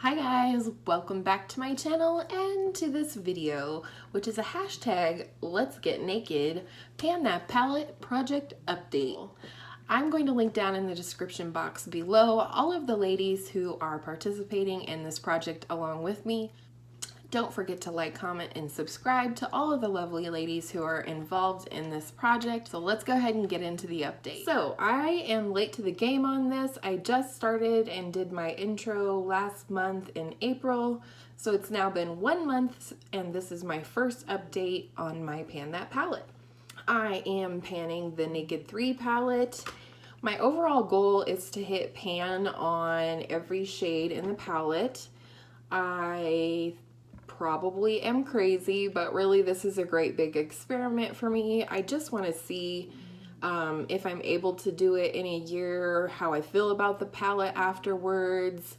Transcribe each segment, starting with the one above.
Hi guys, welcome back to my channel and to this video, which is a hashtag Let's Get Naked Pan That Palette project update. I'm going to link down in the description box below all of the ladies who are participating in this project along with me. Don't forget to like, comment, and subscribe to all of the lovely ladies who are involved in this project. So let's go ahead and get into the update. So I am late to the game on this. I just started and did my intro last month in April. So it's now been 1 month and this is my first update on my Pan That palette. I am panning the Naked 3 palette. My overall goal is to hit pan on every shade in the palette. I probably am crazy, but really this is a great big experiment for me. I just want to see if I'm able to do it in a year, how I feel about the palette afterwards,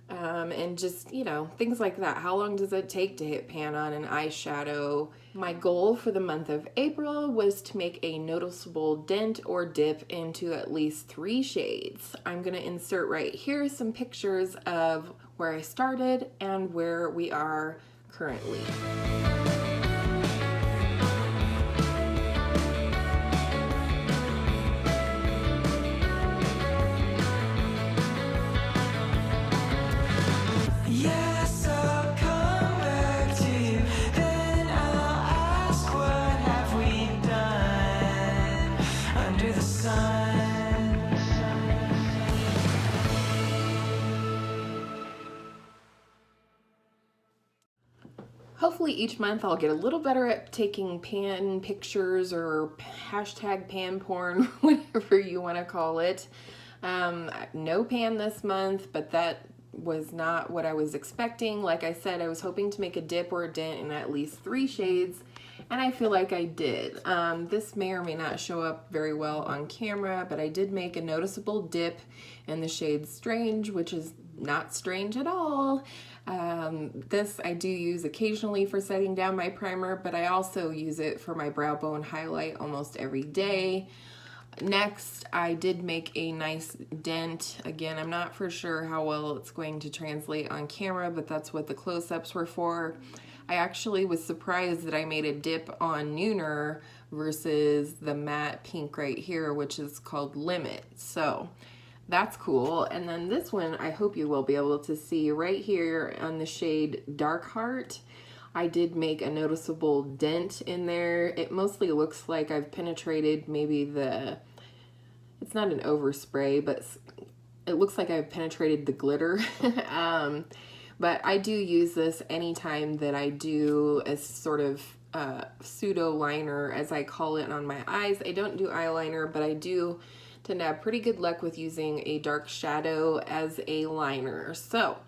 and just, you know, things like that. How long does it take to hit pan on an eyeshadow? My goal for the month of April was to make a noticeable dent or dip into at least 3 shades. I'm going to insert right here some pictures of where I started and where we are currently. Yes, I'll come back to you, then I'll ask what have we done under the sun. Hopefully each month I'll get a little better at taking pan pictures or hashtag pan porn, whatever you want to call it. No pan this month, but that was not what I was expecting. Like I said, I was hoping to make a dip or a dent in at least 3 shades, and I feel like I did. This may or may not show up very well on camera, but I did make a noticeable dip in the shade Strange, which is not strange at all. This I do use occasionally for setting down my primer, but I also use it for my brow bone highlight almost every day. Next, I did make a nice dent. Again, I'm not for sure how well it's going to translate on camera, but that's what the close-ups were for. I actually was surprised that I made a dip on Nooner versus the matte pink right here, which is called Limit. So that's cool. And then this one, I hope you will be able to see right here on the shade Dark Heart. I did make a noticeable dent in there. It mostly looks like I've penetrated maybe it's not an overspray, but it looks like I've penetrated the glitter. But I do use this anytime that I do a sort of pseudo liner, as I call it, on my eyes. I don't do eyeliner, but I do tend to have pretty good luck with using a dark shadow as a liner. So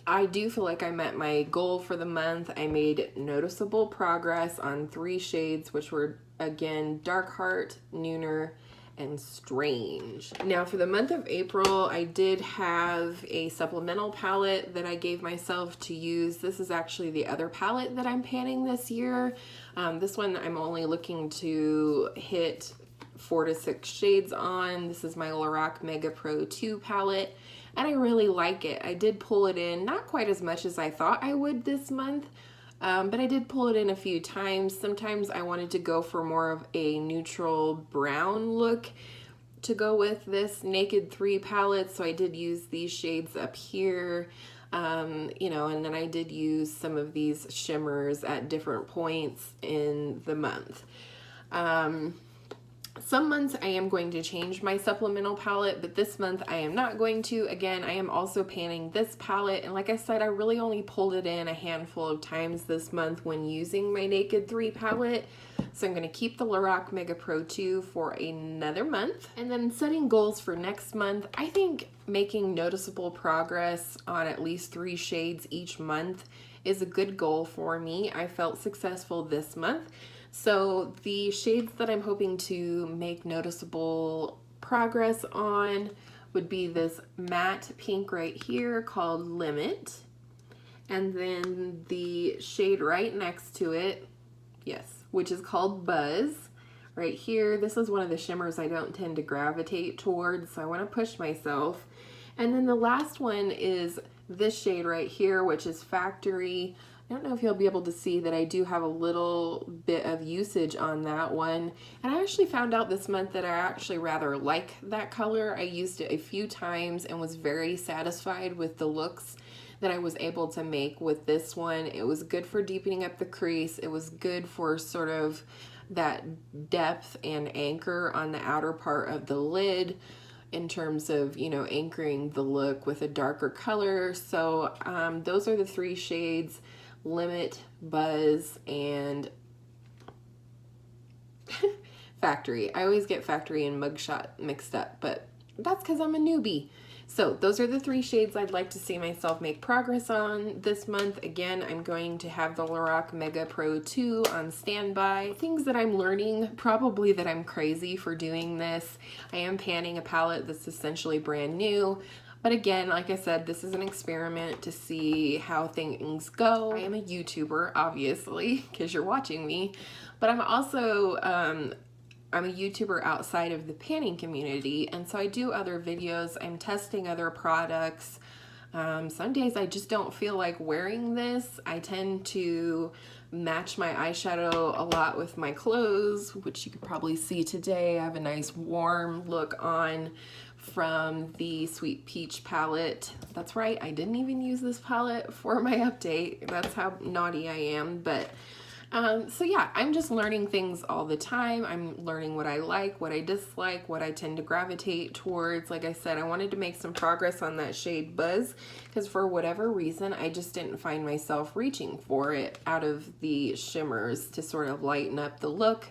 I do feel like I met my goal for the month. I made noticeable progress on 3 shades, which were, again, Dark Heart, Nooner, and Strange. Now for the month of April, I did have a supplemental palette that I gave myself to use. This is actually the other palette that I'm panning this year. This one I'm only looking to hit 4 to 6 shades on. This is my Lorac Mega Pro 2 palette, and I really like it. I did pull it in, not quite as much as I thought I would this month, but I did pull it in a few times. Sometimes I wanted to go for more of a neutral brown look to go with this Naked 3 palette, so I did use these shades up here, you know, and then I did use some of these shimmers at different points in the month. Some months I am going to change my supplemental palette, but this month I am not going to. Again, I am also panning this palette, and like I said, I really only pulled it in a handful of times this month when using my Naked 3 palette. So I'm going to keep the Lorac Mega Pro 2 for another month. And then setting goals for next month, I think making noticeable progress on at least 3 shades each month is a good goal for me. I felt successful this month. So the shades that I'm hoping to make noticeable progress on would be this matte pink right here called Limit, and then the shade right next to it, yes, which is called Buzz right here. This is one of the shimmers I don't tend to gravitate towards, so I want to push myself. And then the last one is this shade right here, which is Factory. I don't know if you'll be able to see that I do have a little bit of usage on that one. And I actually found out this month that I actually rather like that color. I used it a few times and was very satisfied with the looks that I was able to make with this one. It was good for deepening up the crease. It was good for sort of that depth and anchor on the outer part of the lid in terms of, you know, anchoring the look with a darker color. So those are the three shades: Limit, Buzz, and Factory. I always get Factory and Mugshot mixed up, but that's because I'm a newbie. So those are the three shades I'd like to see myself make progress on this month. Again, I'm going to have the Lorac Mega Pro 2 on standby. Things that I'm learning, probably that I'm crazy for doing this. I am panning a palette that's essentially brand new. But again, like I said, this is an experiment to see how things go. I am a YouTuber, obviously, because you're watching me. But I'm also I'm a YouTuber outside of the panning community, and so I do other videos. I'm testing other products. Some days I just don't feel like wearing this. I tend to match my eyeshadow a lot with my clothes, which you could probably see today. I have a nice warm look on from the Sweet Peach palette. That's right, I didn't even use this palette for my update. That's how naughty I am. But so yeah, I'm just learning things all the time. I'm learning what I like, what I dislike, what I tend to gravitate towards. Like I said, I wanted to make some progress on that shade Buzz because for whatever reason, I just didn't find myself reaching for it out of the shimmers to sort of lighten up the look.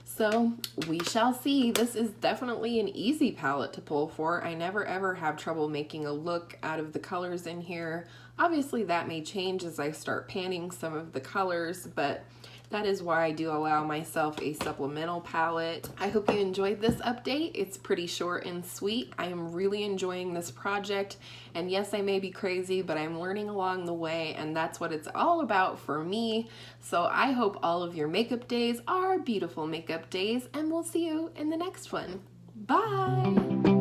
So we shall see. This is definitely an easy palette to pull for. I never ever have trouble making a look out of the colors in here. Obviously that may change as I start panning some of the colors, but that is why I do allow myself a supplemental palette. I hope you enjoyed this update. It's pretty short and sweet. I am really enjoying this project. And yes, I may be crazy, but I'm learning along the way, and that's what it's all about for me. So I hope all of your makeup days are beautiful makeup days, and we'll see you in the next one. Bye!